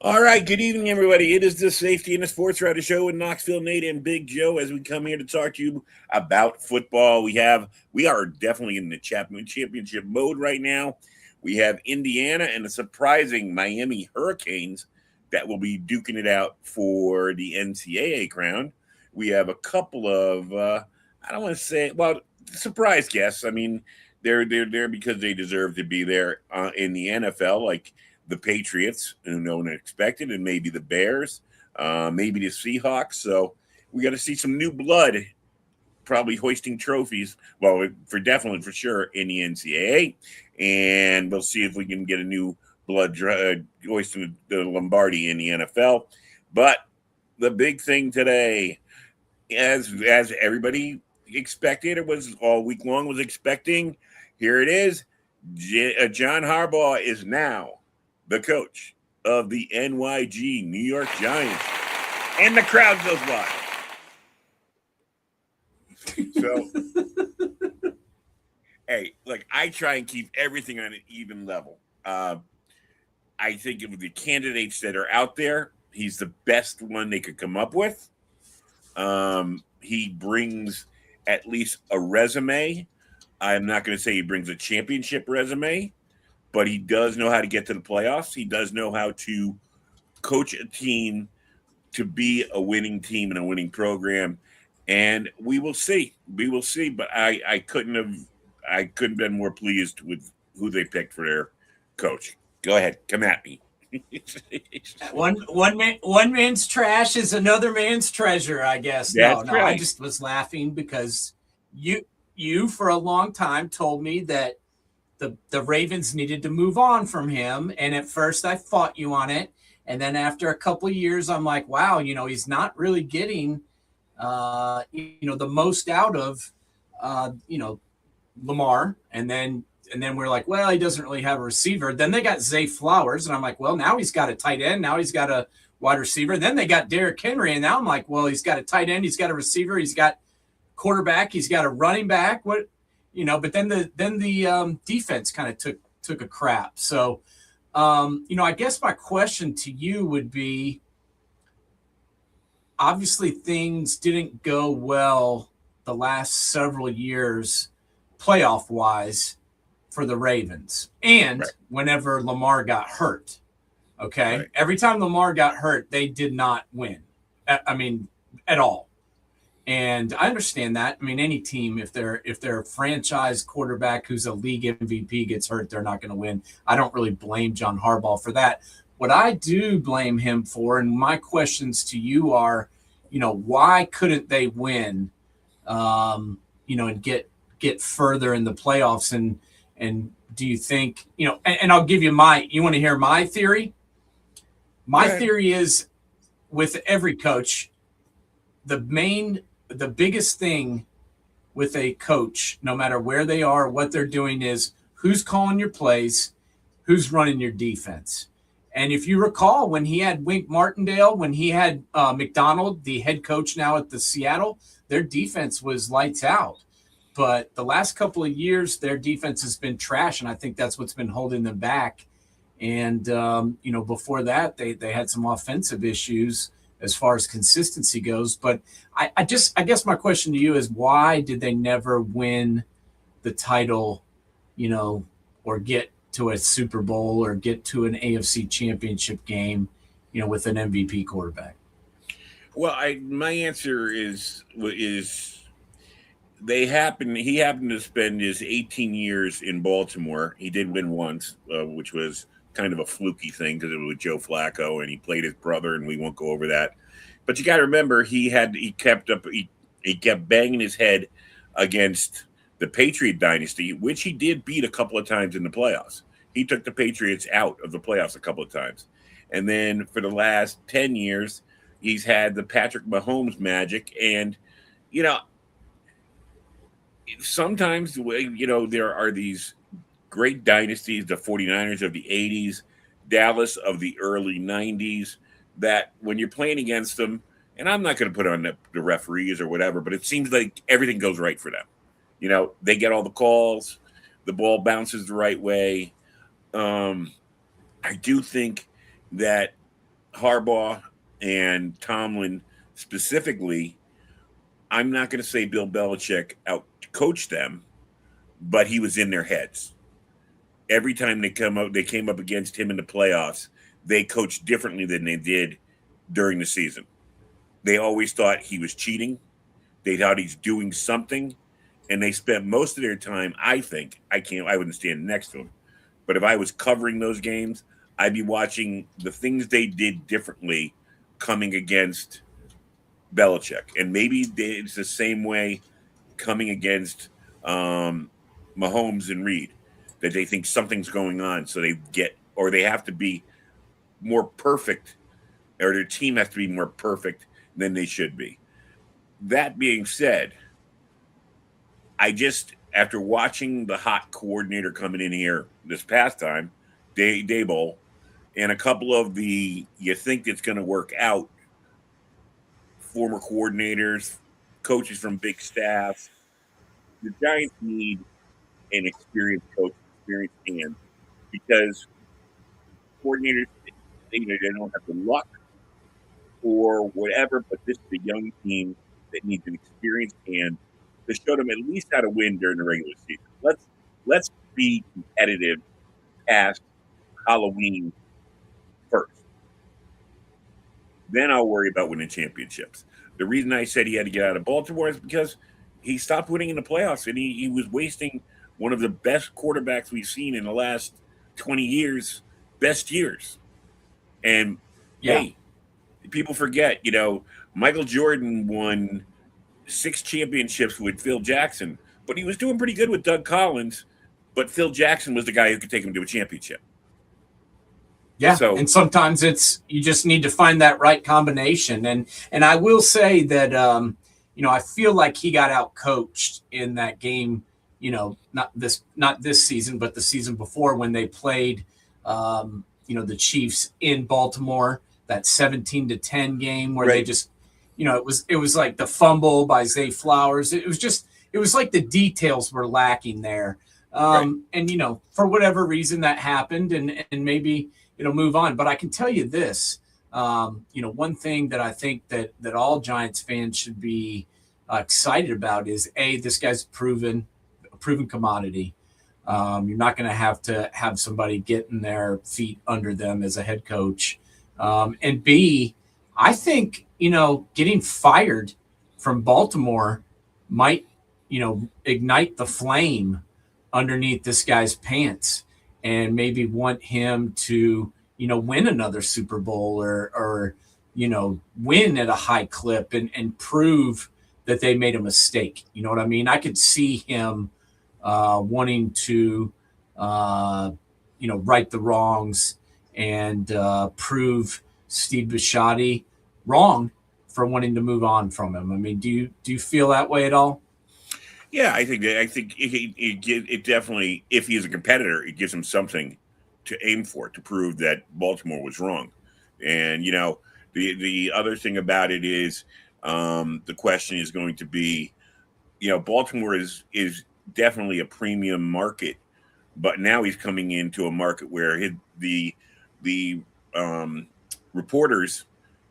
All right, good evening, everybody. It is the Safety and the Sportswriter show with Knoxville, Nate, and Big Joe. As we come here to talk to you about football, we are definitely in the championship mode right now. We have Indiana and the surprising Miami Hurricanes that will be duking it out for the NCAA crown. We have a couple of I don't want to say surprise guests. I mean, they're there because they deserve to be there in the NFL, like the Patriots, who no one expected, and maybe the Bears, maybe the Seahawks. So we got to see some new blood, probably hoisting trophies. Well, for sure in the NCAA, and we'll see if we can get a new blood hoisting the Lombardi in the NFL. But the big thing today, as everybody expected, it was all week long was expecting. Here it is. John Harbaugh is now the coach of the NYG New York Giants, and the crowd goes wild. So, hey, look, I try and keep everything on an even level. I think of the candidates that are out there, he's the best one they could come up with. He brings at least a resume. I'm not going to say he brings a championship resume, but he does know how to get to the playoffs. He does know how to coach a team to be a winning team and a winning program. And we will see. We will see. But I couldn't have been more pleased with who they picked for their coach. Go ahead. Come at me. One man's trash is another man's treasure, I guess. That's No, right. I just was laughing because you for a long time told me that the Ravens needed to move on from him. And at first I fought you on it. And then after a couple of years, I'm like, wow, he's not really getting, the most out of, Lamar. And then we're like, well, he doesn't really have a receiver. Then they got Zay Flowers. And I'm like, well, now he's got a tight end. Now he's got a wide receiver. Then they got Derrick Henry. And now I'm like, well, he's got a tight end. He's got a receiver. He's got quarterback. He's got a running back. But then the defense kind of took a crap. So, I guess my question to you would be, obviously things didn't go well the last several years playoff wise for the Ravens. And Right. Whenever Lamar got hurt, okay, Right. every time Lamar got hurt, they did not win. At all. And I understand that. I mean, any team, if their franchise quarterback who's a league MVP gets hurt, they're not going to win. I don't really blame John Harbaugh for that. What I do blame him for, and my questions to you are, why couldn't they win, and get further in the playoffs? And do you think, and I'll give you you want to hear my theory? My theory is with every coach, the biggest thing with a coach, no matter where they are, what they're doing, is who's calling your plays, who's running your defense. And if you recall, when he had Wink Martindale, when he had McDonald, the head coach now at the Seattle, their defense was lights out. But the last couple of years, their defense has been trash, and I think that's what's been holding them back. And, before that, they had some offensive issues as far as consistency goes. But I guess my question to you is, why did they never win the title, or get to a Super Bowl or get to an AFC championship game, with an MVP quarterback? Well, my answer is he happened to spend his 18 years in Baltimore. He did win once, which was kind of a fluky thing because it was with Joe Flacco, and he played his brother, and we won't go over that. But you got to remember, he kept banging his head against the Patriot dynasty, which he did beat a couple of times in the playoffs. He took the Patriots out of the playoffs a couple of times. And then for the last 10 years, he's had the Patrick Mahomes magic. And, sometimes, there are these great dynasties, the 49ers of the 80s, Dallas of the early 90s, that when you're playing against them, and I'm not going to put on the referees or whatever, but it seems like everything goes right for them. They get all the calls, the ball bounces the right way. I do think that Harbaugh and Tomlin specifically, I'm not going to say Bill Belichick out coached them, but he was in their heads. Every time they came up against him in the playoffs, they coached differently than they did during the season. They always thought he was cheating. They thought he's doing something, and they spent most of their time. I wouldn't stand next to him, but if I was covering those games, I'd be watching the things they did differently coming against Belichick, and maybe it's the same way coming against Mahomes and Reed, that they think something's going on, so they have to be more perfect, or their team has to be more perfect than they should be. That being said, after watching the hot coordinator coming in here this past time, Daboll, and a couple of you think it's going to work out, former coordinators, coaches from big staffs, the Giants need an experienced coach, experienced hand, because coordinators, they don't have the luck or whatever, but this is a young team that needs an experienced hand to show them at least how to win during the regular season. Let's be competitive past Halloween first. Then I'll worry about winning championships. The reason I said he had to get out of Baltimore is because he stopped winning in the playoffs, and he was wasting one of the best quarterbacks we've seen in the last 20 years, best years. And hey, people forget, Michael Jordan won 6 championships with Phil Jackson, but he was doing pretty good with Doug Collins, but Phil Jackson was the guy who could take him to a championship. Yeah, and sometimes you just need to find that right combination. And I will say that I feel like he got out coached in that game. Not this season, but the season before when they played, the Chiefs in Baltimore, that 17-10 game where they just, it was like the fumble by Zay Flowers. It was like the details were lacking there. And for whatever reason that happened, and maybe move on. But I can tell you this, one thing that I think that all Giants fans should be excited about is this guy's a proven commodity. You're not going to have somebody getting their feet under them as a head coach. And B, I think, getting fired from Baltimore might, ignite the flame underneath this guy's pants and maybe want him to, win another Super Bowl or win at a high clip and prove that they made a mistake. You know what I mean? I could see him wanting to, right the wrongs and prove Steve Bisciotti wrong for wanting to move on from him. I mean, do you feel that way at all? Yeah, I think it definitely, if he is a competitor, it gives him something to aim for, to prove that Baltimore was wrong. And the other thing about it is, the question is going to be, Baltimore is definitely a premium market, but now he's coming into a market where the reporters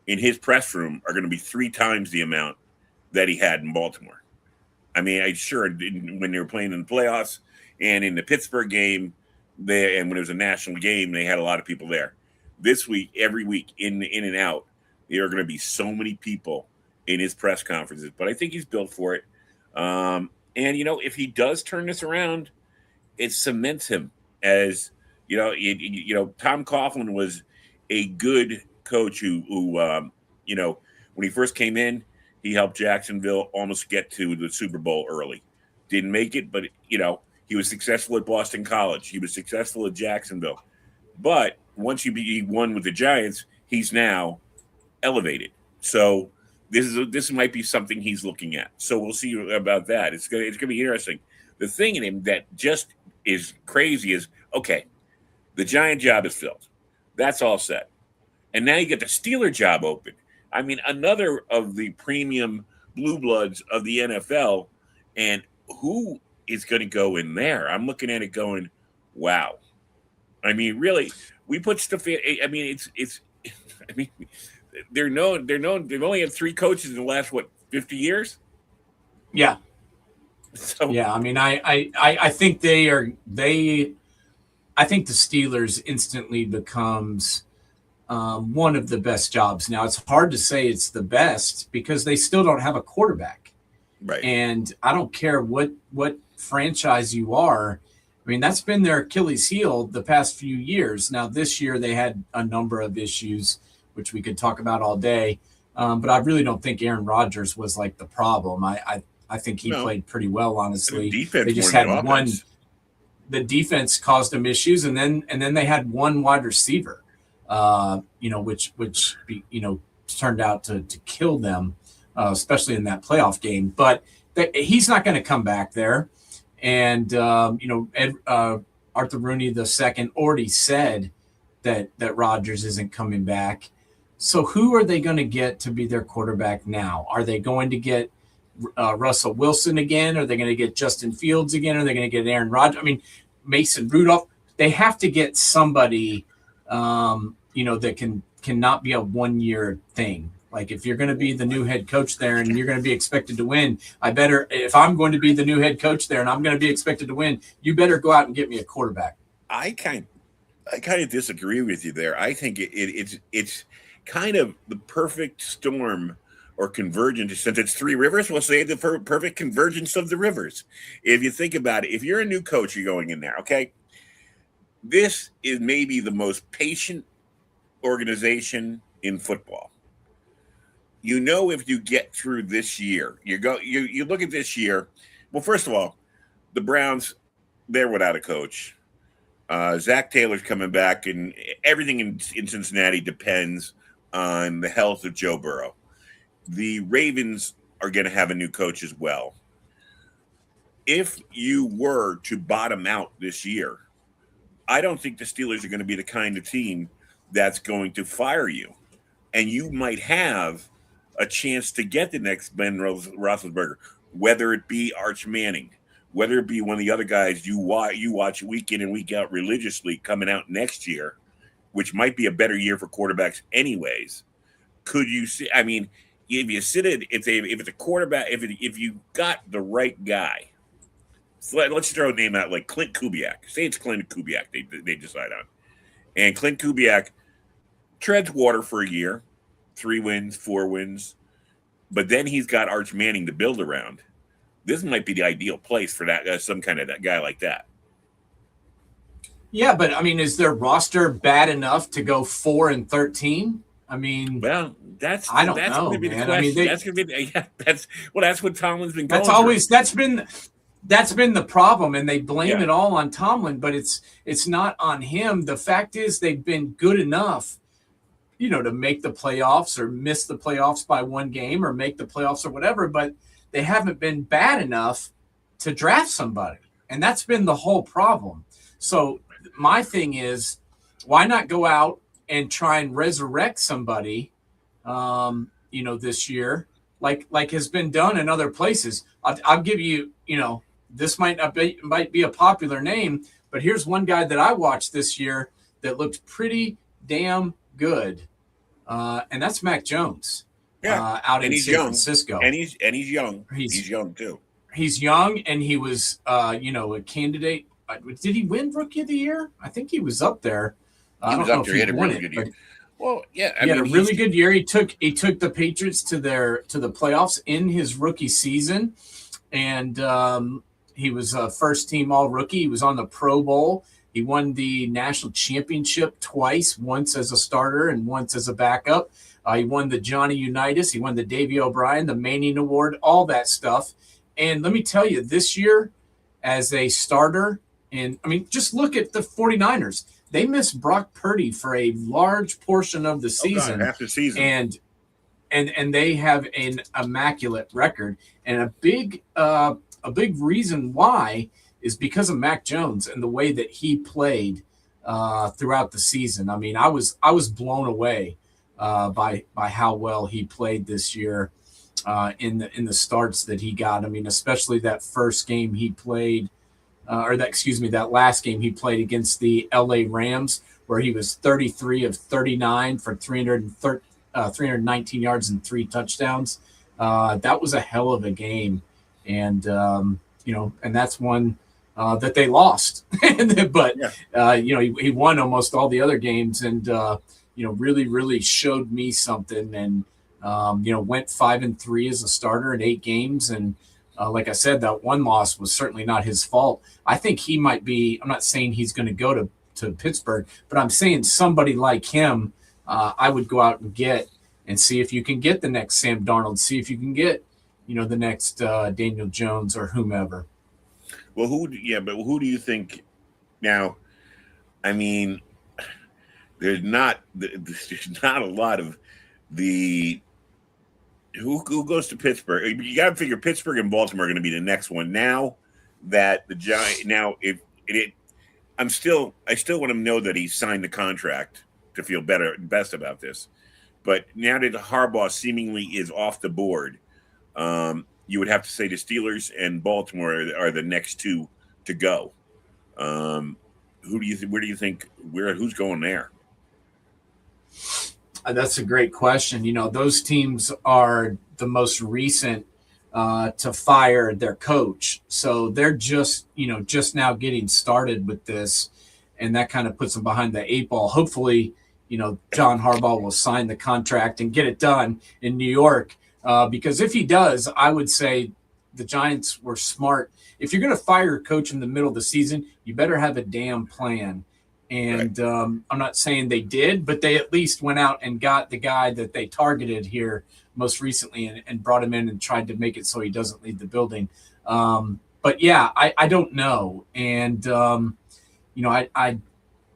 in his press room are going to be 3 times the amount that he had in Baltimore. I mean, when they were playing in the playoffs and in the Pittsburgh game, and when it was a national game, they had a lot of people there. This week, every week, in and out, there are going to be so many people in his press conferences. But I think he's built for it. And if he does turn this around, it cements him as Tom Coughlin was a good coach who when he first came in, he helped Jacksonville almost get to the Super Bowl early. Didn't make it, but he was successful at Boston College. He was successful at Jacksonville. But once he won with the Giants, he's now elevated. So this might be something he's looking at. So we'll see about that. It's gonna be interesting. The thing in him that just is crazy is, okay, the Giant job is filled. That's all set. And now you get the Steeler job open. I mean, another of the premium blue bloods of the NFL, and who is going to go in there? I'm looking at it going, wow. I mean, really, we put stuff in. I mean, it's I mean, they're known. They've only had 3 coaches in the last 50 years. Yeah. So yeah, I mean, I think I think the Steelers instantly becomes one of the best jobs. Now, it's hard to say it's the best because they still don't have a quarterback. right. And I don't care what franchise you are. I mean, that's been their Achilles heel the past few years. Now, this year they had a number of issues, which we could talk about all day. But I really don't think Aaron Rodgers was like the problem. I think he played pretty well, honestly. Defense they just more had than one. offense. The defense caused them issues, and then they had one wide receiver, which turned out to kill them, especially in that playoff game. But he's not going to come back there. And Arthur Rooney II already said that Rodgers isn't coming back. So who are they going to get to be their quarterback now? Are they going to get Russell Wilson again? Are they going to get Justin Fields again? Are they going to get Aaron Rodgers? I mean, Mason Rudolph. They have to get somebody, that cannot be a 1-year thing. Like if you're going to be the new head coach there and you're going to be expected to win, if I'm going to be the new head coach there and I'm going to be expected to win, you better go out and get me a quarterback. I kind of disagree with you there. I think it's kind of the perfect storm or convergence. Since it's 3 rivers, we'll say the perfect convergence of the rivers. If you think about it, if you're a new coach, you're going in there, okay? This is maybe the most patient organization in football. If you get through this year, you look at this year. Well, first of all, the Browns, they're without a coach. Zach Taylor's coming back, and everything in Cincinnati depends on the health of Joe Burrow. The Ravens are going to have a new coach as well. If you were to bottom out this year, I don't think the Steelers are going to be the kind of team that's going to fire you. And you might have a chance to get the next Ben Roethlisberger, whether it be Arch Manning, whether it be one of the other guys you watch week in and week out religiously coming out next year, which might be a better year for quarterbacks anyways. Could you see? I mean, if you sit it, if it's a quarterback, if you got the right guy, so let's throw a name out like Clint Kubiak. Say it's Clint Kubiak they decide on, and Clint Kubiak treads water for a year, 3 wins, 4 wins, but then he's got Arch Manning to build around. This might be the ideal place for that some kind of that guy like that. Yeah, but I mean, is their roster bad enough to go 4-13? I mean, well, that's I don't that's know, going to be man. the question. I mean, that's going to be that's what Tomlin's been going. That's been the problem, and they blame it all on Tomlin, but it's not on him. The fact is, they've been good enough, to make the playoffs or miss the playoffs by 1 game or make the playoffs or whatever, but they haven't been bad enough to draft somebody, and that's been the whole problem. So my thing is, why not go out and try and resurrect somebody, this year, like has been done in other places. I'll give you, this might be a popular name, but here's one guy that I watched this year that looked pretty damn good, and that's Mac Jones. Out in San Francisco, and he's young. He's young too. He's young, and he was, a candidate. Did he win Rookie of the Year? I think he was up there. He was up there. He had a really good year. Well, yeah, he had a really good year. He took the Patriots to the playoffs in his rookie season, and he was a first team All Rookie. He was on the Pro Bowl. He won the national championship twice, once as a starter and once as a backup. He won the Johnny Unitas. He won the Davey O'Brien, the Manning Award, all that stuff. And let me tell you, this year as a starter, and I mean, just look at the 49ers. They missed Brock Purdy for a large portion of the season. Half the season. And they have an immaculate record. And a big reason why is because of Mac Jones and the way that he played throughout the season. I mean, I was blown away by how well he played this year in the starts that he got. I mean, especially that first game he played, that last game he played against the LA Rams. where he was 33 of 39 for 319 yards and 3 touchdowns. That was a hell of a game. And, and that's one that they lost. But, he won almost all the other games and, really, really showed me something and, went 5-3 as a starter in 8 games. And like I said, that one loss was certainly not his fault. I think he might be, I'm not saying he's going to go to Pittsburgh, but I'm saying somebody like him, I would go out and get and see if you can get the next Sam Darnold, see if you can get, the next Daniel Jones or whomever. Well, who do you think now? I mean, there's not a lot of the who goes to Pittsburgh. You got to figure Pittsburgh and Baltimore are going to be the next one. Now that the Giants, I still want to know that he signed the contract to feel best about this. But now that Harbaugh seemingly is off the board, you would have to say the Steelers and Baltimore are the next two to go. Who do you think? Where do you think? Who's going there? That's a great question. Those teams are the most recent to fire their coach, so they're just now getting started with this, and that kind of puts them behind the 8 ball. Hopefully, John Harbaugh will sign the contract and get it done in New York. Because if he does, I would say the Giants were smart. If you're going to fire a coach in the middle of the season, you better have a damn plan. And right. I'm not saying they did, but they at least went out and got the guy that they targeted here most recently and brought him in and tried to make it so he doesn't leave the building. But yeah, I don't know. And,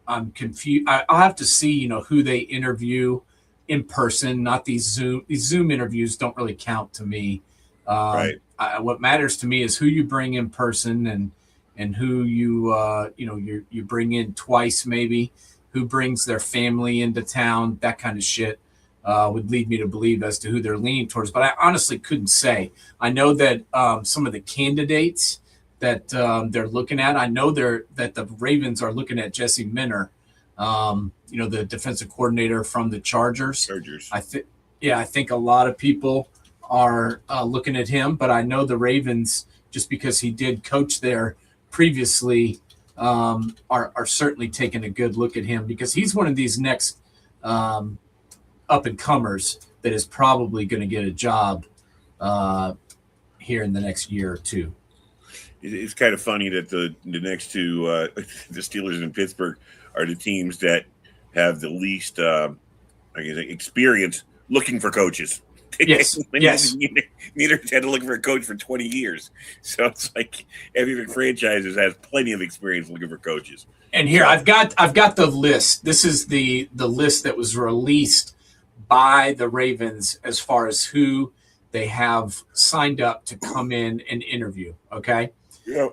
I'm confused. I'll have to see, who they interview in person, not these Zoom interviews don't really count to me. Right. What matters to me is who you bring in person and who you bring in twice, maybe who brings their family into town, that kind of shit would lead me to believe as to who they're leaning towards. But I honestly couldn't say. I know that some of the candidates that they're looking at, I know that the Ravens are looking at Jesse Minter, the defensive coordinator from the Chargers. I think a lot of people are looking at him, but I know the Ravens, just because he did coach there previously, are certainly taking a good look at him because he's one of these next up and comers that is probably going to get a job here in the next year or two. It's kind of funny that the next two, the Steelers and Pittsburgh, are the teams that have the least experience looking for coaches. Yes. Neither had to look for a coach for 20 years. So it's like every franchise has plenty of experience looking for coaches. And here, I've got the list. This is the list that was released by the Ravens as far as who they have signed up to come in and interview. Okay. Yeah.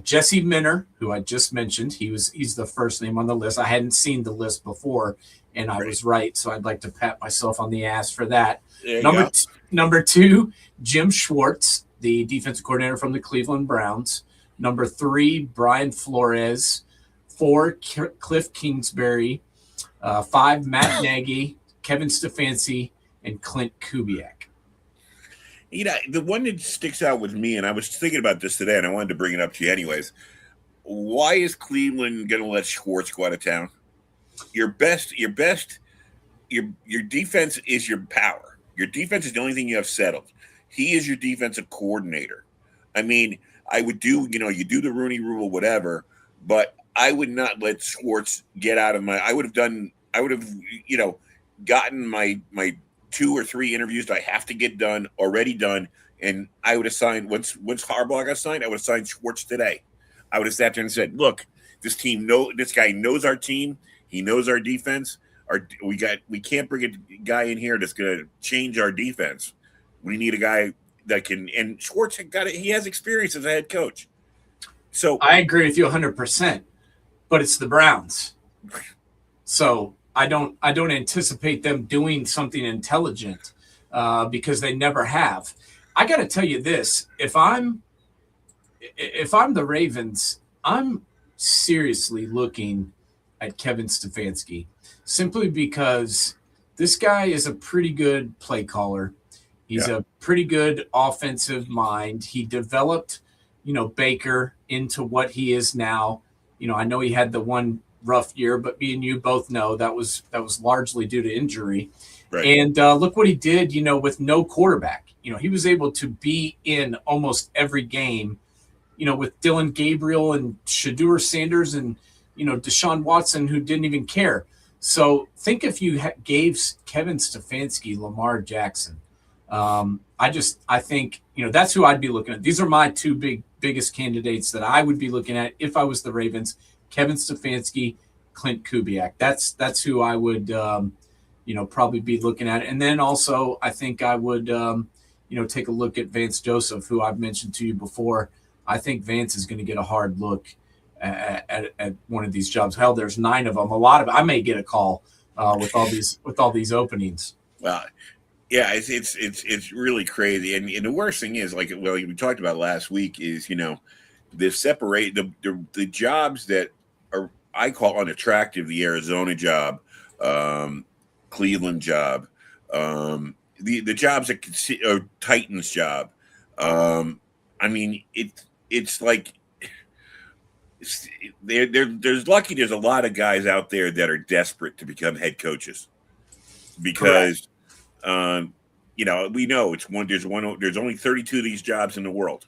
Jesse Minter, who I just mentioned, he's the first name on the list. I hadn't seen the list before, and I was right, so I'd like to pat myself on the ass for that. Number 2, Jim Schwartz, the defensive coordinator from the Cleveland Browns. Number 3, Brian Flores. 4, Cliff Kingsbury. 5, Matt Nagy, Kevin Stefanski, and Clint Kubiak. The one that sticks out with me, and I was thinking about this today, and I wanted to bring it up to you anyways. Why is Cleveland going to let Schwartz go out of town? Your defense is your power. Your defense is the only thing you have settled. He is your defensive coordinator. I mean, I would do, you do the Rooney Rule, whatever, but I would not let Schwartz get out of I would have, gotten my 2 or 3 interviews that I have to get done, already done. And I would have signed, once Harbaugh got signed, I would have signed Schwartz today. I would have sat there and said, look, this guy knows our team. He knows our defense. We can't bring a guy in here that's going to change our defense. We need a guy that can, and Schwartz he has experience as a head coach. So I agree with you 100%, but it's the Browns. So I don't anticipate them doing something intelligent because they never have. I got to tell you this: if I'm the Ravens, I'm seriously looking at Kevin Stefanski, simply because this guy is a pretty good play caller. He's a pretty good offensive mind. He developed, Baker into what he is now. I know he had the one rough year, but me and you both know that was largely due to injury. Right. And look what he did, with no quarterback. He was able to be in almost every game, with Dylan Gabriel and Shadur Sanders and, Deshaun Watson, who didn't even care. So think if you gave Kevin Stefanski Lamar Jackson. I think, that's who I'd be looking at. These are my two biggest candidates that I would be looking at if I was the Ravens: Kevin Stefanski, Clint Kubiak. That's who I would, probably be looking at. And then also I think I would, take a look at Vance Joseph, who I've mentioned to you before. I think Vance is going to get a hard look at one of these jobs. Hell, there's 9 of them. I may get a call with all these openings. Well, yeah, it's really crazy, and the worst thing is, like, well, we talked about last week, is the jobs that are, I call unattractive: the Arizona job, Cleveland job, the jobs that Titans job. It's like there's a lot of guys out there that are desperate to become head coaches because. Correct. We know there's only 32 of these jobs in the world.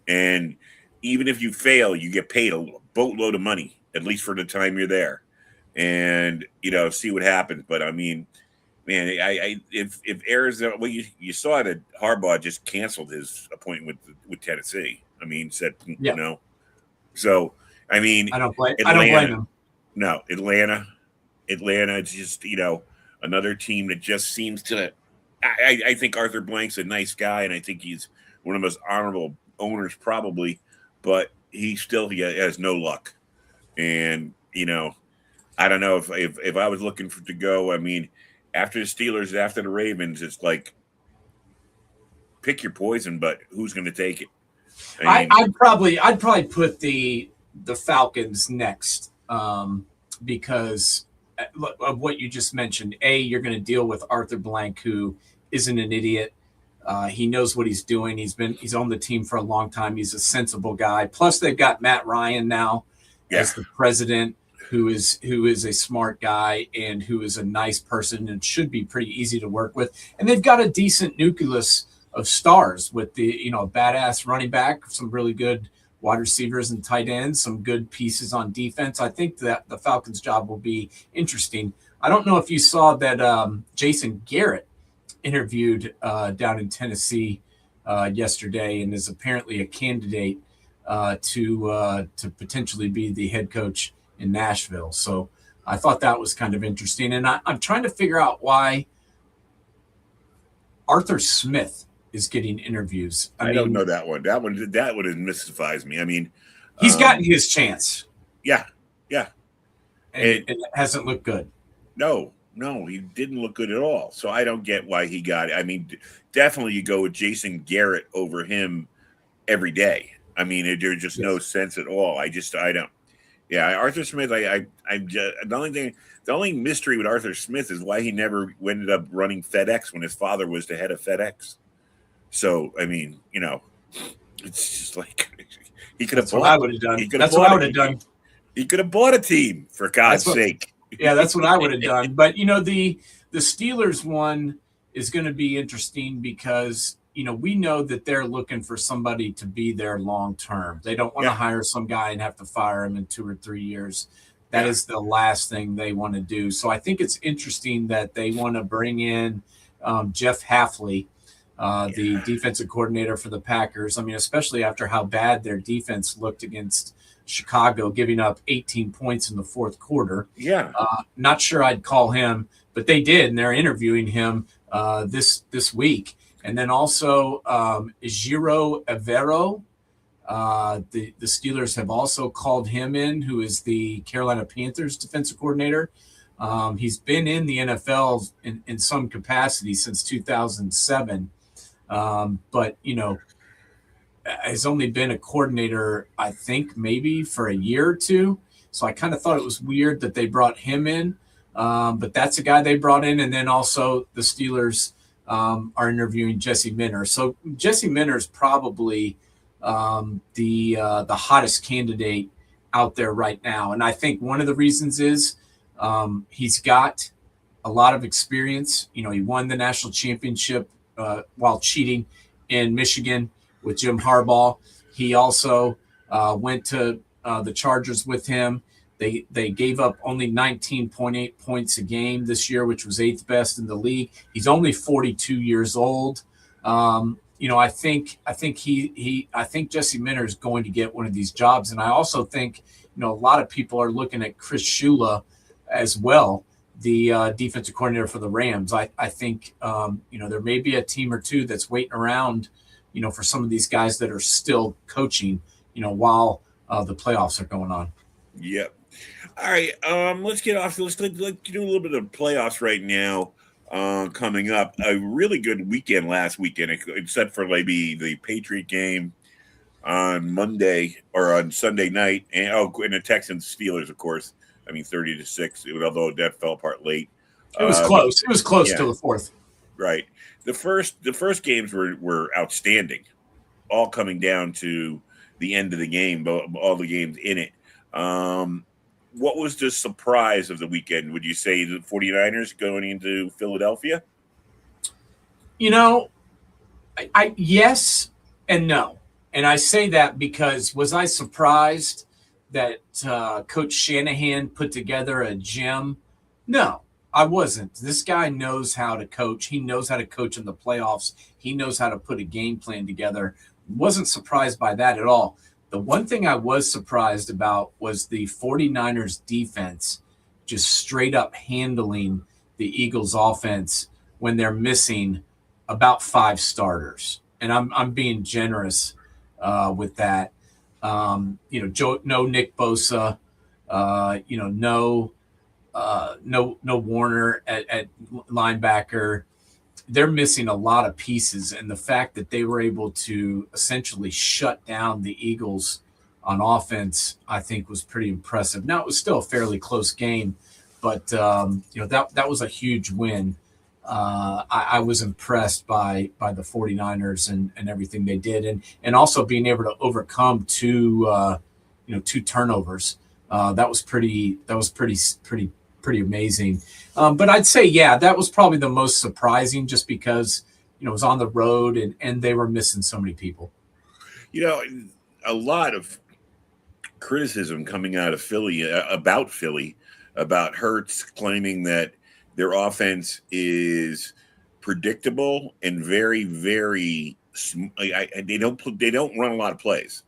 And even if you fail, you get paid a boatload of money, at least for the time you're there, and, see what happens. But I mean, man, if Arizona, well, you saw that Harbaugh just canceled his appointment with Tennessee. I mean, said, so, I mean, I don't blame him. No, Atlanta, it's just, another team that just seems to. I think Arthur Blank's a nice guy, and I think he's one of the most honorable owners, probably, but he has no luck. And I don't know if I was looking to go. I mean, after the Steelers, after the Ravens, it's like pick your poison, but who's going to take it? I'd probably put the Falcons next, because of what you just mentioned. You're going to deal with Arthur Blank, who isn't an idiot. He knows what he's doing. He's on the team for a long time. He's a sensible guy. Plus, they've got Matt Ryan now as the president, who is a smart guy and who is a nice person and should be pretty easy to work with. And they've got a decent nucleus of stars with a badass running back, some really good wide receivers and tight ends, some good pieces on defense. I think that the Falcons' job will be interesting. I don't know if you saw that Jason Garrett interviewed down in Tennessee yesterday, and is apparently a candidate to potentially be the head coach in Nashville. So I thought that was kind of interesting. And I'm trying to figure out why Arthur Smith is getting interviews. I don't know that one. That one mystifies me. I mean, he's gotten his chance. Yeah. And it hasn't looked good. No, he didn't look good at all. So I don't get why he got it. I memean, definitely you go with Jason Garrett over him every day. I mean, there's just no sense at all. I don't. Yeah, Arthur Smith. The only mystery with Arthur Smith is why he never ended up running FedEx when his father was the head of FedEx. So, I mean, it's just like he could have bought. What I would have done. That's what I would have done. He could have bought a team, for God's sake. Yeah, that's what I would have done. But the Steelers one is going to be interesting because we know that they're looking for somebody to be there long term. They don't want to hire some guy and have to fire him in 2 or 3 years. That is the last thing they want to do. So I think it's interesting that they want to bring in Jeff Hafley, the defensive coordinator for the Packers. I mean, especially after how bad their defense looked against Chicago, giving up 18 points in the fourth quarter. Yeah. Not sure I'd call him, but they did, and they're interviewing him this week. And then also Giro Evero, the Steelers have also called him in, who is the Carolina Panthers defensive coordinator. He's been in the NFL in some capacity since 2007, but has only been a coordinator, I think, maybe for a year or two. So I kind of thought it was weird that they brought him in, but that's a guy they brought in. And then also the Steelers are interviewing Jesse Minter. So Jesse Minter is probably the hottest candidate out there right now. And I think one of the reasons is he's got a lot of experience. You know, he won the national championship while cheating in Michigan with Jim Harbaugh. He also went to the Chargers with him. They gave up only 19.8 points a game this year, which was 8th best in the league. He's only 42 years old. You know, I think Jesse Minter is going to get one of these jobs, and I also think, you know, a lot of people are looking at Chris Shula as well, the defensive coordinator for the Rams. I think you know, there may be a team or two that's waiting around, you know, for some of these guys that are still coaching, you know, while the playoffs are going on. Yep. All right. Let's get off. Let's do a little bit of playoffs right now. Coming up, a really good weekend last weekend, except for maybe the Patriot game on Monday or on Sunday night, and the Texans Steelers, of course. I mean, 30-6. Although that fell apart late. It was close. It was close to the fourth. Right. The first games were outstanding, all coming down to the end of the game, all the games in it. What was the surprise of the weekend? Would you say the 49ers going into Philadelphia? You know, I yes and no. And I say that because was I surprised that Coach Shanahan put together a gym? No, I wasn't. This guy knows how to coach. He knows how to coach in the playoffs. He knows how to put a game plan together. Wasn't surprised by that at all. The one thing I was surprised about was the 49ers defense just straight up handling the Eagles offense when they're missing about 5 starters. And I'm being generous with that. You know, no Nick Bosa, you know, no Warner at linebacker. They're missing a lot of pieces, and the fact that they were able to essentially shut down the Eagles on offense, I think, was pretty impressive. Now, it was still a fairly close game, but you know, that was a huge win. I was impressed by the 49ers and everything they did, and also being able to overcome two turnovers. That was pretty amazing. But I'd say, yeah, that was probably the most surprising, just because, you know, it was on the road and they were missing so many people. You know, a lot of criticism coming out of Philly, about Hurts claiming that their offense is predictable and very, very. They don't run a lot of plays.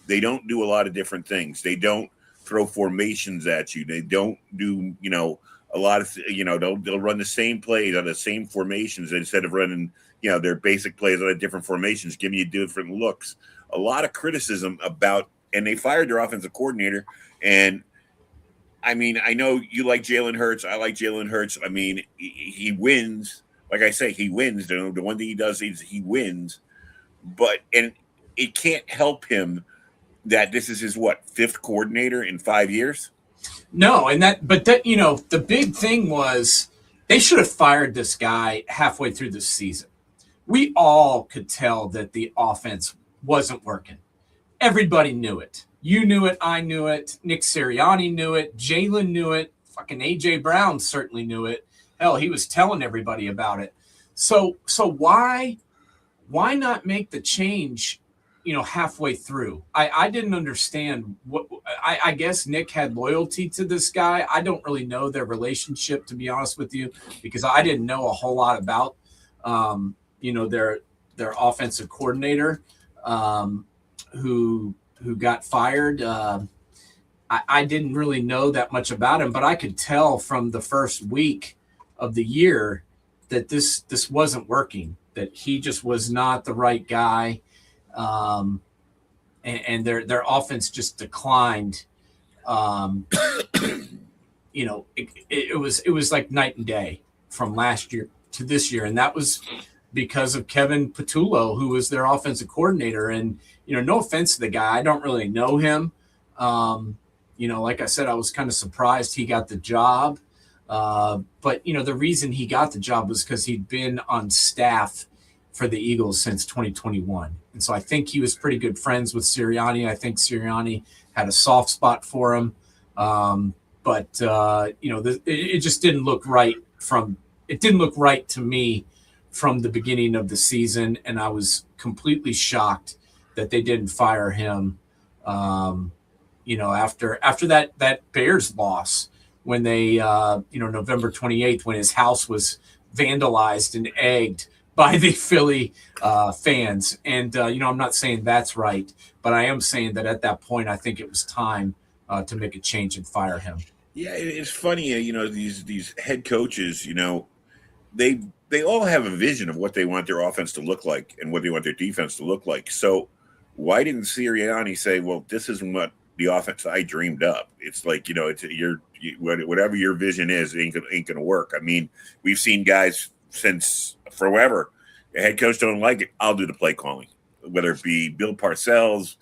They don't do a lot of different things. They don't throw formations at you. They don't do, you know, a lot of, you know, they'll run the same plays on the same formations instead of running, you know, their basic plays on different formations, giving you different looks. A lot of criticism about, and they fired their offensive coordinator. And I mean, I know you like Jalen Hurts. I like Jalen Hurts. I mean, he wins. Like I say, he wins. The one thing he does is he wins. And it can't help him that this is his 5th coordinator in 5 years. No, but you know, the big thing was they should have fired this guy halfway through the season. We all could tell that the offense wasn't working. Everybody knew it. You knew it. I knew it. Nick Sirianni knew it. Jalen knew it. Fucking AJ Brown certainly knew it. Hell, he was telling everybody about it. So why not make the change, you know, halfway through? I didn't understand what. I guess Nick had loyalty to this guy. I don't really know their relationship, to be honest with you, because I didn't know a whole lot about you know, their offensive coordinator who got fired. I didn't really know that much about him, but I could tell from the first week of the year that this wasn't working, that he just was not the right guy. And their offense just declined. You know, it was like night and day from last year to this year. And that was because of Kevin Patullo, who was their offensive coordinator. And, you know, no offense to the guy, I don't really know him. Like I said, I was kind of surprised he got the job. But the reason he got the job was because he'd been on staff for the Eagles since 2021. And so I think he was pretty good friends with Sirianni. I think Sirianni had a soft spot for him. But it just didn't look right to me from the beginning of the season. And I was completely shocked that they didn't fire him. After that Bears loss, when they, November 28th, when his house was vandalized and egged by the Philly fans. And, I'm not saying that's right, but I am saying that at that point, I think it was time to make a change and fire him. Yeah, it's funny, these head coaches, they all have a vision of what they want their offense to look like and what they want their defense to look like. So why didn't Sirianni say, well, this isn't what the offense I dreamed up? It's like, whatever your vision is, it ain't gonna work. I mean, we've seen guys since forever. The head coach don't like it, I'll do the play calling, whether it be Bill Parcells,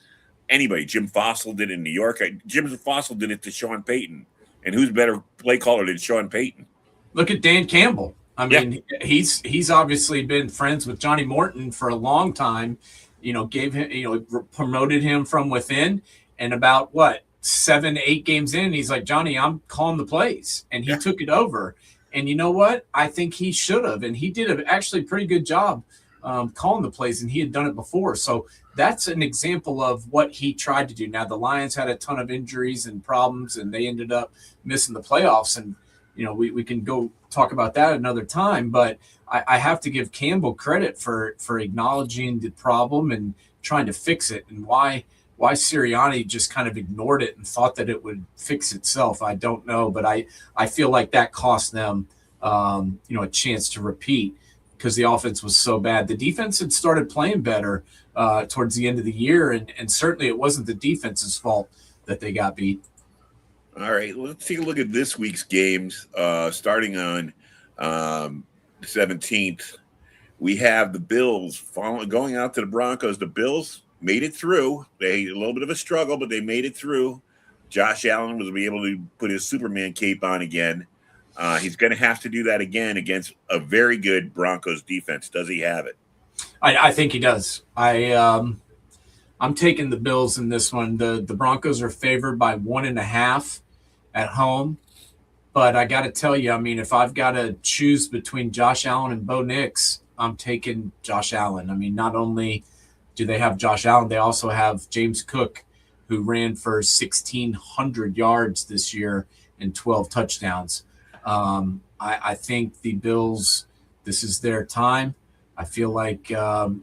anybody. Jim Fossil did it in New York. Jim Fossil did it to Sean Payton. And who's better play caller than Sean Payton? Look at Dan Campbell. I mean, he's obviously been friends with Johnny Morton for a long time. Gave him, promoted him from within. And about 7-8 games in, he's like, Johnny, I'm calling the plays, and he took it over. And you know what? I think he should have, and he did actually a pretty good job calling the plays, and he had done it before. So that's an example of what he tried to do. Now, the Lions had a ton of injuries and problems, and they ended up missing the playoffs. And, we can go talk about that another time. But I have to give Campbell credit for acknowledging the problem and trying to fix it. And why Sirianni just kind of ignored it and thought that it would fix itself, I don't know. But I feel like that cost them, a chance to repeat, because the offense was so bad. The defense had started playing better towards the end of the year, and certainly it wasn't the defense's fault that they got beat. All right, let's take a look at this week's games. Starting on the 17th, we have the Bills going out to the Broncos. The Bills made it through. They a little bit of a struggle, but they made it through. Josh Allen was able to put his Superman cape on again. He's going to have to do that again against a very good Broncos defense. Does he have it? I think he does. I'm taking the Bills in this one. The Broncos are favored by 1.5 at home. But I got to tell you, I mean, if I've got to choose between Josh Allen and Bo Nix, I'm taking Josh Allen. I mean, not only do they have Josh Allen, they also have James Cook, who ran for 1,600 yards this year and 12 touchdowns. I think the Bills, this is their time. I feel like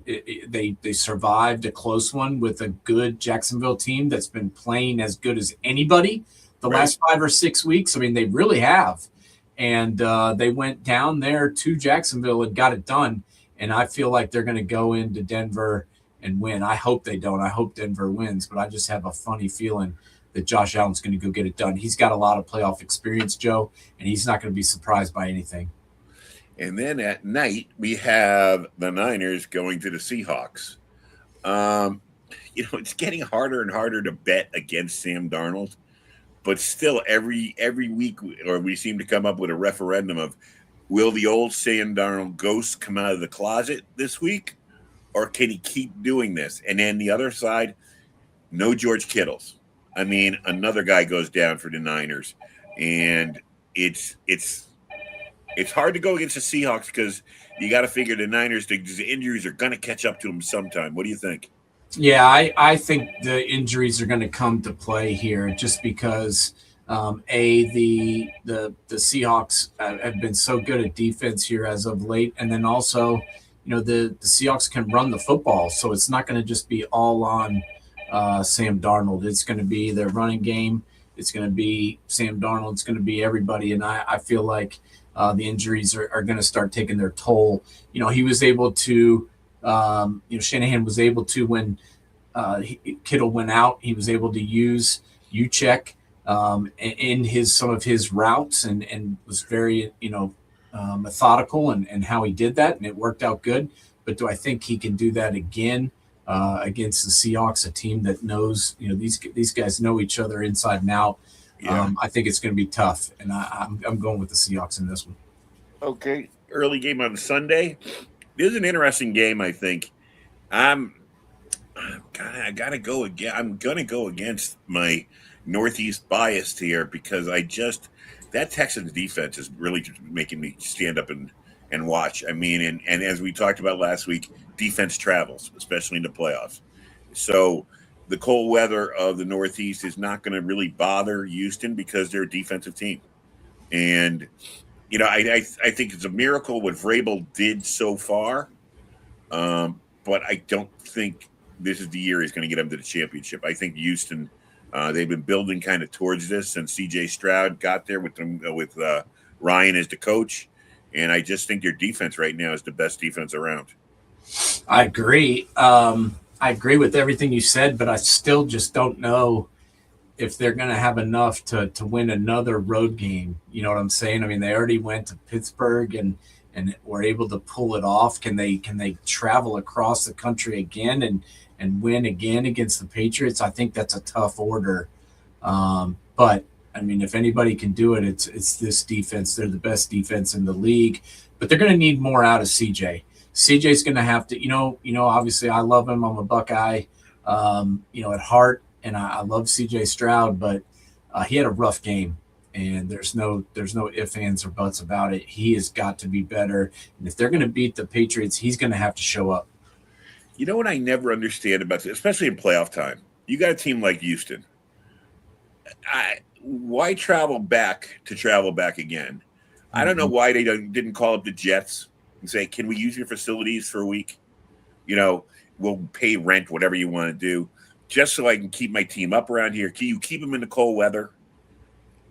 they survived a close one with a good Jacksonville team that's been playing as good as anybody the last 5 or 6 weeks. I mean, they really have. And they went down there to Jacksonville and got it done. And I feel like they're going to go into Denver and win. I hope they don't. I hope Denver wins. But I just have a funny feeling that Josh Allen's going to go get it done. He's got a lot of playoff experience, Joe, and he's not going to be surprised by anything. And then at night, we have the Niners going to the Seahawks. It's getting harder and harder to bet against Sam Darnold. But still, every week, or we seem to come up with a referendum of, will the old Sam Darnold ghost come out of the closet this week, or can he keep doing this? And then the other side, no George Kittles. I mean, another guy goes down for the Niners, and it's hard to go against the Seahawks because you got to figure the Niners, the injuries are going to catch up to them sometime. What do you think? Yeah, I think the injuries are going to come to play here just because, the Seahawks have been so good at defense here as of late. And then also, the Seahawks can run the football. So it's not going to just be all on Sam Darnold. It's going to be their running game. It's going to be Sam Darnold. It's going to be everybody. And I feel like the injuries are going to start taking their toll. He was able to, Shanahan was able to, when Kittle went out, he was able to use Juszczyk in some of his routes and was very, methodical and how he did that. And it worked out good. But do I think he can do that again against the Seahawks, a team that knows, these guys know each other inside and out. Yeah. I think it's going to be tough, and I'm going with the Seahawks in this one. Okay. Early game on Sunday. This is an interesting game, I think. I gotta go again. I'm gonna go against my Northeast bias here because that Texans defense is really just making me stand up and watch. I mean, and as we talked about last week, defense travels, especially in the playoffs. So the cold weather of the Northeast is not going to really bother Houston because they're a defensive team. And I think it's a miracle what Vrabel did so far. But I don't think this is the year he's going to get them to the championship. I think Houston, they've been building kind of towards this since C.J. Stroud got there with Ryan as the coach, and I just think their defense right now is the best defense around. I agree. I agree with everything you said, but I still just don't know if they're going to have enough to win another road game. You know what I'm saying? I mean, they already went to Pittsburgh and were able to pull it off. Can they travel across the country again and win again against the Patriots? I think that's a tough order. But I mean, if anybody can do it, it's this defense. They're the best defense in the league, but they're going to need more out of CJ. CJ's going to have to, obviously I love him. I'm a Buckeye, at heart, and I love CJ Stroud, but he had a rough game. And there's no ifs, ands, or buts about it. He has got to be better. And if they're going to beat the Patriots, he's going to have to show up. You know what I never understand about this, especially in playoff time? You got a team like Houston. Why travel back again? I don't know why they didn't call up the Jets and say, can we use your facilities for a week? We'll pay rent, whatever you want to do, just so I can keep my team up around here. Can you keep them in the cold weather?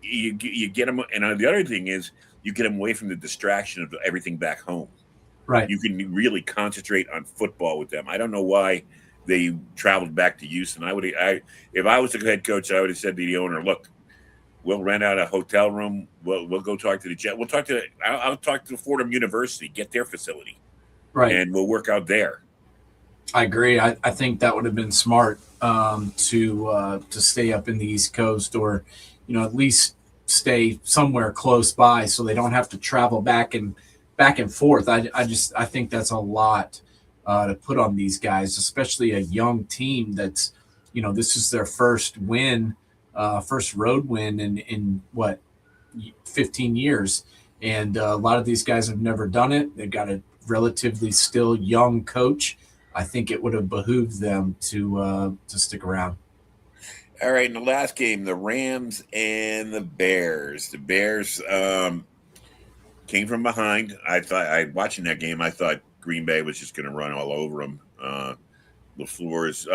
You get them, and the other thing is you get them away from the distraction of everything back home. Right. You can really concentrate on football with them. I don't know why they traveled back to Houston. If I was the head coach, I would have said to the owner, "Look, we'll rent out a hotel room. We'll go talk to the Jet. I'll talk to Fordham University, get their facility, right, and we'll work out there." I agree. I think that would have been smart to stay up in the East Coast, or at least stay somewhere close by so they don't have to travel back and forth. I think that's a lot to put on these guys, especially a young team that's, this is their first road win in 15 years. And a lot of these guys have never done it. They've got a relatively still young coach. I think it would have behooved them to stick around. All right, in the last game, the Rams and the Bears. The Bears came from behind. Watching that game, I thought Green Bay was just going to run all over them. LaFleur's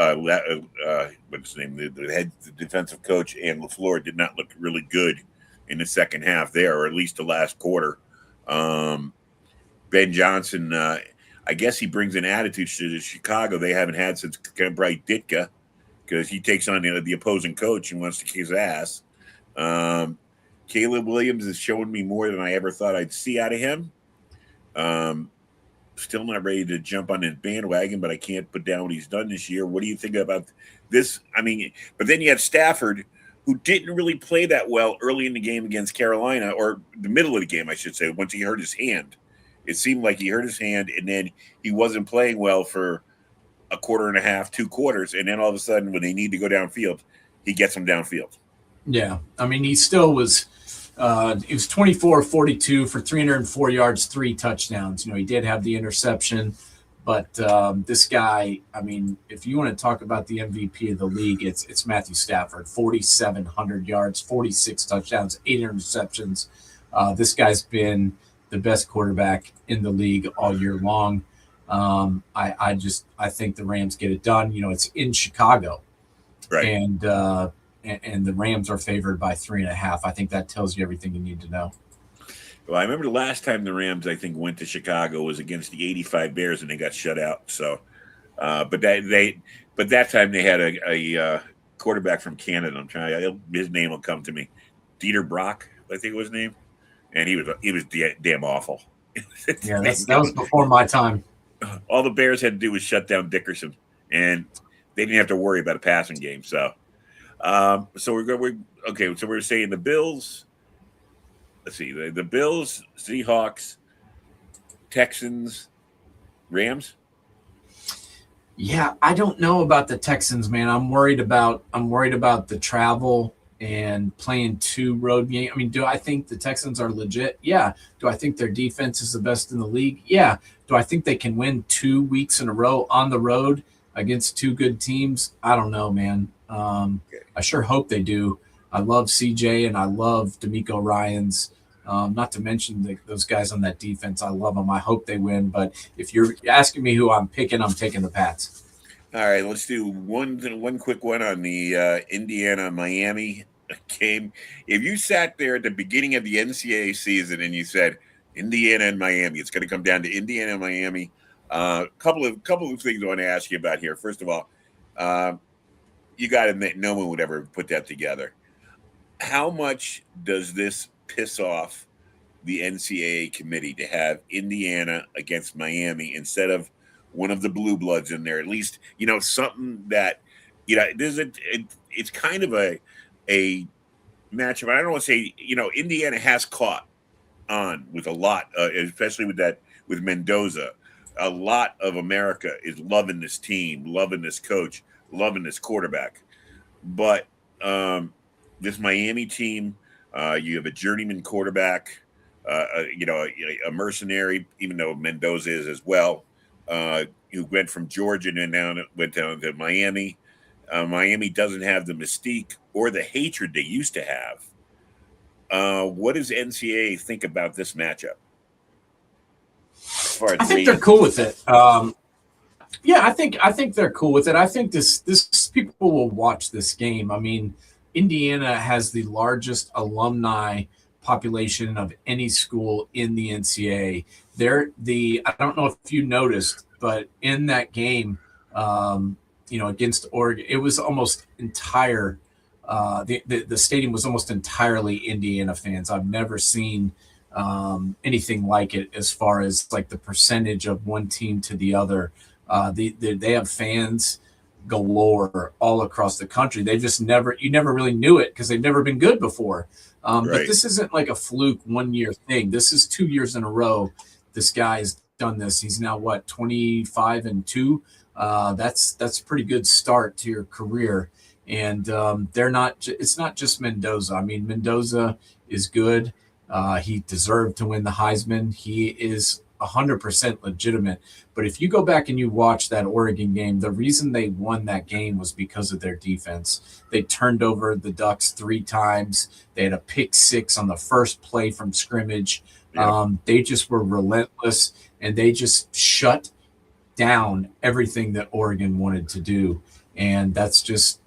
what's his name? The defensive coach and LaFleur did not look really good in the second half there, or at least the last quarter. Ben Johnson, I guess he brings an attitude to Chicago they haven't had since Bright Ditka, because he takes on the opposing coach and wants to kick his ass. Caleb Williams is showing me more than I ever thought I'd see out of him. Still not ready to jump on his bandwagon, but I can't put down what he's done this year. What do you think about this? I mean, but then you have Stafford, who didn't really play that well early in the game against Carolina, or the middle of the game, I should say, once he hurt his hand. It seemed like he hurt his hand, and then he wasn't playing well for a quarter and a half, 2 quarters, and then all of a sudden, when they need to go downfield, he gets them downfield. Yeah, I mean, he still was. It was 24-42 for 304 yards, 3 touchdowns. He did have the interception, but this guy, I mean, if you want to talk about the MVP of the league, it's Matthew Stafford. 4,700 yards, 46 touchdowns, 8 interceptions. This guy's been the best quarterback in the league all year long. I think the Rams get it done. It's in Chicago, right? And the Rams are favored by 3.5. I think that tells you everything you need to know. Well, I remember the last time the Rams, I think, went to Chicago was against the '85 Bears, and they got shut out. So, but that time they had a quarterback from Canada. His name will come to me, Dieter Brock, I think was his name, and he was damn awful. Yeah, that was before my time. All the Bears had to do was shut down Dickerson, and they didn't have to worry about a passing game. So, okay. So we're saying the Bills. Let's see, the Bills, Seahawks, Texans, Rams. Yeah, I don't know about the Texans, man. I'm worried about the travel and playing 2 road games. I mean, do I think the Texans are legit? Yeah. Do I think their defense is the best in the league? Yeah. Do I think they can win 2 weeks in a row on the road against 2 good teams? I don't know, man. I sure hope they do. I love CJ and I love D'Amico Ryans. Not to mention those guys on that defense. I love them. I hope they win. But if you're asking me who I'm picking, I'm taking the Pats. All right, let's do one quick one on the Indiana-Miami game. If you sat there at the beginning of the NCAA season and you said Indiana and Miami, it's going to come down to Indiana and Miami. Couple of things I want to ask you about here. First of all, you got to admit no one would ever put that together. How much does this piss off the NCAA committee to have Indiana against Miami instead of one of the blue bloods in there? At least, something that, it's kind of a matchup. I don't want to say, Indiana has caught on with a lot, especially with Mendoza. A lot of America is loving this team, loving this coach, loving this quarterback. But this Miami team, you have a journeyman quarterback, a mercenary, even though Mendoza is as well, who went from Georgia and went down to Miami. Miami doesn't have the mystique or the hatred they used to have. What does NCAA think about this matchup? As far as I think they're cool with it. Yeah, I think they're cool with it. I think this people will watch this game. I mean, Indiana has the largest alumni population of any school in the NCAA. I don't know if you noticed, but in that game, against Oregon, it was almost entire. The stadium was almost entirely Indiana fans. I've never seen anything like it as far as like the percentage of one team to the other. They have fans galore all across the country. You never really knew it because they've never been good before. Right. But this isn't like a fluke 1 year thing. This is 2 years in a row. This guy's done this. He's now 25-2. That's a pretty good start to your career. And it's not just Mendoza. I mean, Mendoza is good. He deserved to win the Heisman. He is 100% legitimate. But if you go back and you watch that Oregon game, the reason they won that game was because of their defense. They turned over the Ducks 3 times. They had a pick 6 on the first play from scrimmage. Yeah. They just were relentless, and they just shut down everything that Oregon wanted to do. And that's just,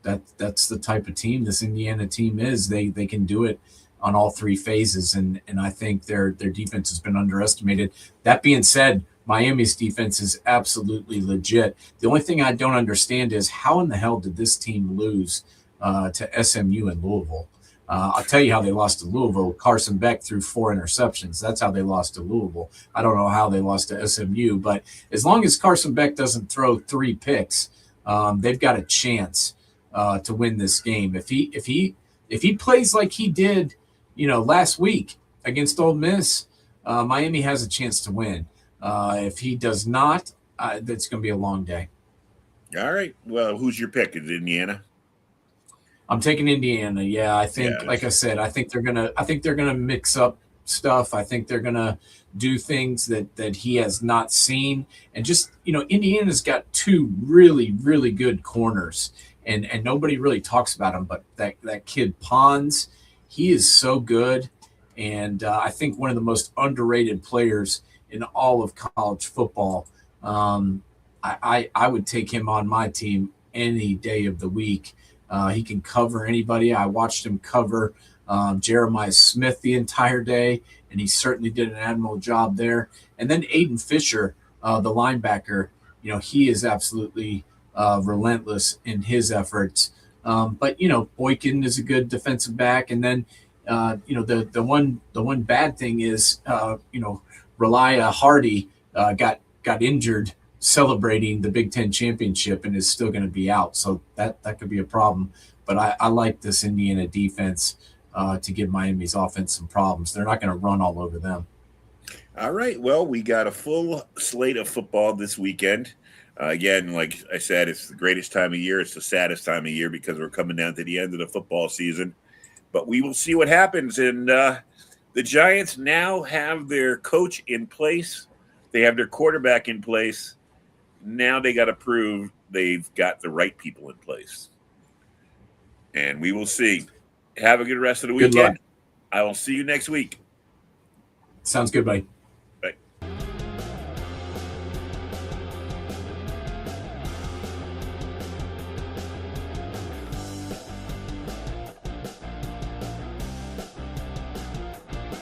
that's the type of team this Indiana team is. They can do it on all 3 phases, and I think their defense has been underestimated. That being said, Miami's defense is absolutely legit. The only thing I don't understand is how in the hell did this team lose to SMU in Louisville? I'll tell you how they lost to Louisville. Carson Beck threw 4 interceptions. That's how they lost to Louisville. I don't know how they lost to SMU, but as long as Carson Beck doesn't throw 3 picks, they've got a chance to win this game. If he plays like he did, last week against Ole Miss, Miami has a chance to win. If he does not, that's going to be a long day. All right. Well, who's your pick? Is it Indiana? I'm taking Indiana. Yeah, I think, like I said, I think they're gonna mix up stuff. I think they're gonna do things that he has not seen, and just Indiana's got 2 really, really good corners, and nobody really talks about him. But that kid Pons, he is so good, and I think one of the most underrated players in all of college football. I would take him on my team any day of the week. He can cover anybody. I watched him cover Jeremiah Smith the entire day, and he certainly did an admirable job there. And then Aiden Fisher, the linebacker, he is absolutely relentless in his efforts. But Boykin is a good defensive back, and then the one bad thing is Relia Hardy got injured celebrating the Big Ten championship and is still going to be out. So that could be a problem. But I like this Indiana defense to give Miami's offense some problems. They're not going to run all over them. All right. Well, we got a full slate of football this weekend. Again, like I said, it's the greatest time of year. It's the saddest time of year because we're coming down to the end of the football season. But we will see what happens. And the Giants now have their coach in place. They have their quarterback in place. Now they got to prove they've got the right people in place. And we will see. Have a good rest of the weekend. I will see you next week. Sounds good, buddy.